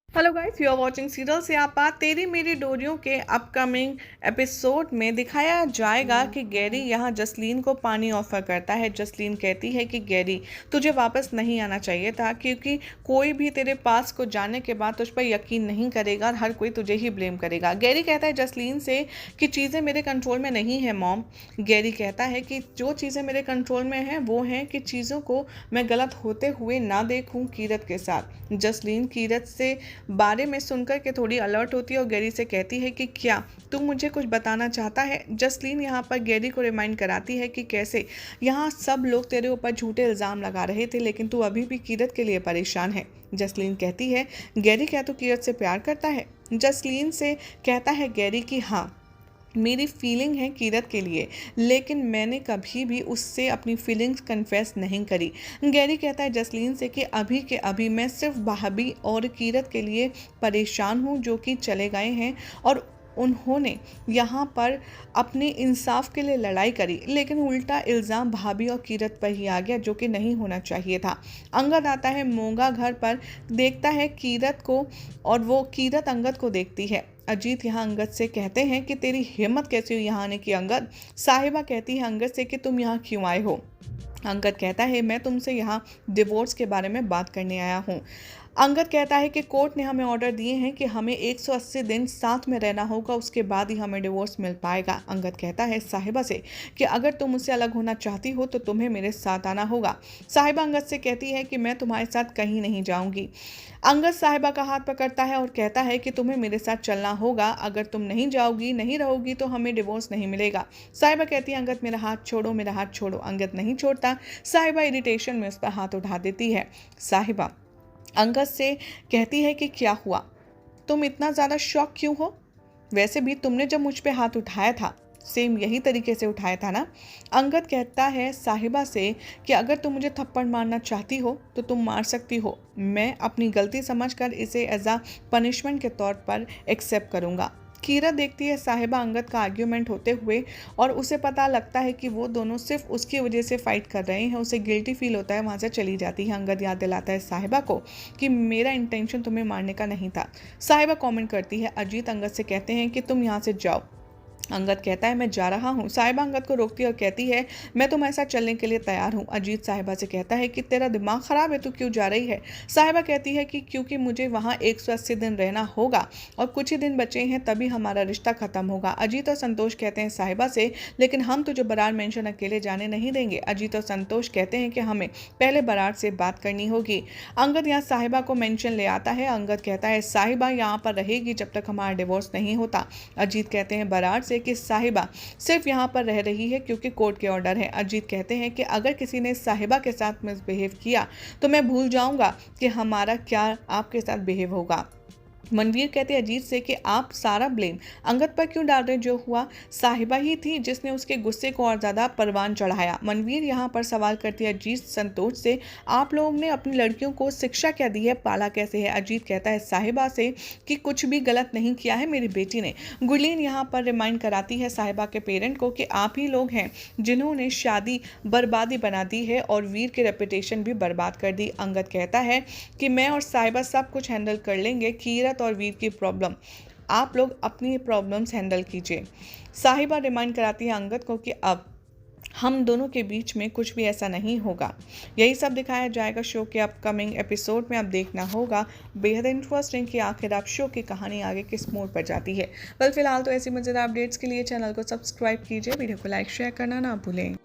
Hello guys, you are watching serial Syapaa. तेरी मेरी डोरियों के अपकमिंग एपिसोड में दिखाया जाएगा कि गैरी यहाँ जसलीन को पानी ऑफर करता है। जसलीन कहती है कि गैरी, तुझे वापस नहीं आना चाहिए था, क्योंकि कोई भी तेरे पास को जाने के बाद तुझ पर यकीन नहीं करेगा और हर कोई तुझे ही ब्लेम करेगा। गैरी कहता है जसलीन से कि चीज़ें मेरे कंट्रोल में नहीं है मॉम। गैरी कहता है कि जो चीज़ें मेरे कंट्रोल में हैं वो हैं कि चीज़ों को मैं गलत होते हुए ना देखूं कीरत के साथ। जसलीन कीरत से बारे में सुनकर के थोड़ी अलर्ट होती है और गैरी से कहती है कि क्या तू मुझे कुछ बताना चाहता है। जसलीन यहाँ पर गैरी को रिमाइंड कराती है कि कैसे यहाँ सब लोग तेरे ऊपर झूठे इल्ज़ाम लगा रहे थे, लेकिन तू अभी भी कीरत के लिए परेशान है। जसलीन कहती है गैरी, क्या तू कीरत से प्यार करता है। जसलीन से कहता है गैरी कि हाँ, मेरी फीलिंग है कीरत के लिए, लेकिन मैंने कभी भी उससे अपनी फीलिंग्स कन्फेस नहीं करी। गैरी कहता है जसलीन से कि अभी के अभी मैं सिर्फ भाभी और कीरत के लिए परेशान हूँ, जो कि चले गए हैं और उन्होंने यहाँ पर अपने इंसाफ के लिए लड़ाई करी, लेकिन उल्टा इल्ज़ाम भाभी और कीरत पर ही आ गया, जो कि नहीं होना चाहिए था। अंगद आता है मोंगा घर पर, देखता है कीरत को और वो कीरत अंगद को देखती है। अजीत यहाँ अंगद से कहते हैं कि तेरी हिम्मत कैसे हुई यहाँ आने की अंगद। साहिबा कहती है अंगद से कि तुम यहाँ क्यों आए हो। अंगद कहता है मैं तुमसे यहाँ डिवोर्स के बारे में बात करने आया हूँ। अंगद कहता है कि कोर्ट ने हमें ऑर्डर दिए हैं कि हमें 180 दिन साथ में रहना होगा, उसके बाद ही हमें डिवोर्स मिल पाएगा। अंगद कहता है साहिबा से कि अगर तुम मुझसे अलग होना चाहती हो तो तुम्हें मेरे साथ आना होगा। साहिबा अंगद से कहती है कि मैं तुम्हारे साथ कहीं नहीं जाऊंगी। अंगद साहिबा का हाथ पकड़ता है और कहता है कि तुम्हें मेरे साथ चलना होगा, अगर तुम नहीं जाओगी, नहीं रहोगी तो हमें डिवोर्स नहीं मिलेगा। साहिबा कहती है अंगद मेरा हाथ छोड़ो, मेरा हाथ छोड़ो। अंगद नहीं छोड़ता। साहिबा इरिटेशन में उस पर हाथ उठा देती है। साहिबा अंगद से कहती है कि क्या हुआ, तुम इतना ज़्यादा शॉक क्यों हो। वैसे भी तुमने जब मुझ पे हाथ उठाया था सेम यही तरीके से उठाया था ना। अंगद कहता है साहिबा से कि अगर तुम मुझे थप्पड़ मारना चाहती हो तो तुम मार सकती हो, मैं अपनी गलती समझकर इसे एज अ पनिशमेंट के तौर पर एक्सेप्ट करूँगा। कीरा देखती है साहिबा अंगद का आर्ग्यूमेंट होते हुए और उसे पता लगता है कि वो दोनों सिर्फ उसकी वजह से फाइट कर रहे हैं। उसे गिल्टी फील होता है, वहाँ से चली जाती है। अंगद याद दिलाता है साहिबा को कि मेरा इंटेंशन तुम्हें मारने का नहीं था। साहिबा कमेंट करती है। अजीत अंगद से कहते हैं कि तुम यहाँ से जाओ। अंगद कहता है मैं जा रहा हूँ। साहिबा अंगद को रोकती है और कहती है मैं तुम्हारे साथ चलने के लिए तैयार हूँ। अजीत साहिबा से कहता है कि तेरा दिमाग ख़राब है, तू क्यों जा रही है। साहिबा कहती है कि क्योंकि मुझे वहाँ 180 दिन रहना होगा और कुछ ही दिन बचे हैं, तभी हमारा रिश्ता ख़त्म होगा। अजीत और संतोष कहते हैं साहिबा से लेकिन हम तुझे बरार मेंशन अकेले जाने नहीं देंगे। अजीत और संतोष कहते हैं कि हमें पहले बरार से बात करनी होगी। अंगद यहाँ साहिबा को मेंशन ले आता है। अंगद कहता है साहिबा यहाँ पर रहेगी जब तक हमारा डिवोर्स नहीं होता। अजीत कहते हैं बरार से कि साहिबा सिर्फ यहाँ पर रह रही है क्योंकि कोर्ट के ऑर्डर है। अजीत कहते हैं कि अगर किसी ने साहिबा के साथ मिसबिहेव किया तो मैं भूल जाऊंगा कि हमारा क्या आपके साथ बिहेव होगा। मनवीर कहते हैं अजीत से कि आप सारा ब्लेम अंगद पर क्यों डाल रहे, जो हुआ साहिबा ही थी जिसने उसके गुस्से को और ज़्यादा परवान चढ़ाया। मनवीर यहाँ पर सवाल करती है अजीत संतोष से आप लोगों ने अपनी लड़कियों को शिक्षा क्या दी है, पाला कैसे है। अजीत कहता है साहिबा से कि कुछ भी गलत नहीं किया है मेरी बेटी ने। गुरलीन यहाँ पर रिमाइंड कराती है साहिबा के पेरेंट को कि आप ही लोग हैं जिन्होंने शादी बर्बादी बना दी है और वीर की रेपुटेशन भी बर्बाद कर दी। अंगद कहता है कि मैं और साहिबा सब कुछ हैंडल कर लेंगे, कीरत और वीर की प्रॉब्लम आप लोग अपनी प्रॉब्लम्स हैंडल कीजिए। साहिबा रिमाइंड कराती है अंगद को कि अब हम दोनों के बीच में कुछ भी ऐसा नहीं होगा। यही सब दिखाया जाएगा शो के अपकमिंग एपिसोड में। अब देखना होगा बेहद इंटरेस्टिंग कि आखिर आप शो की कहानी आगे किस मोड़ पर जाती है। फिलहाल तो ऐसी मजेदार अपडेट्स के लिए चैनल को सब्सक्राइब कीजिए, वीडियो को लाइक शेयर करना ना भूलें।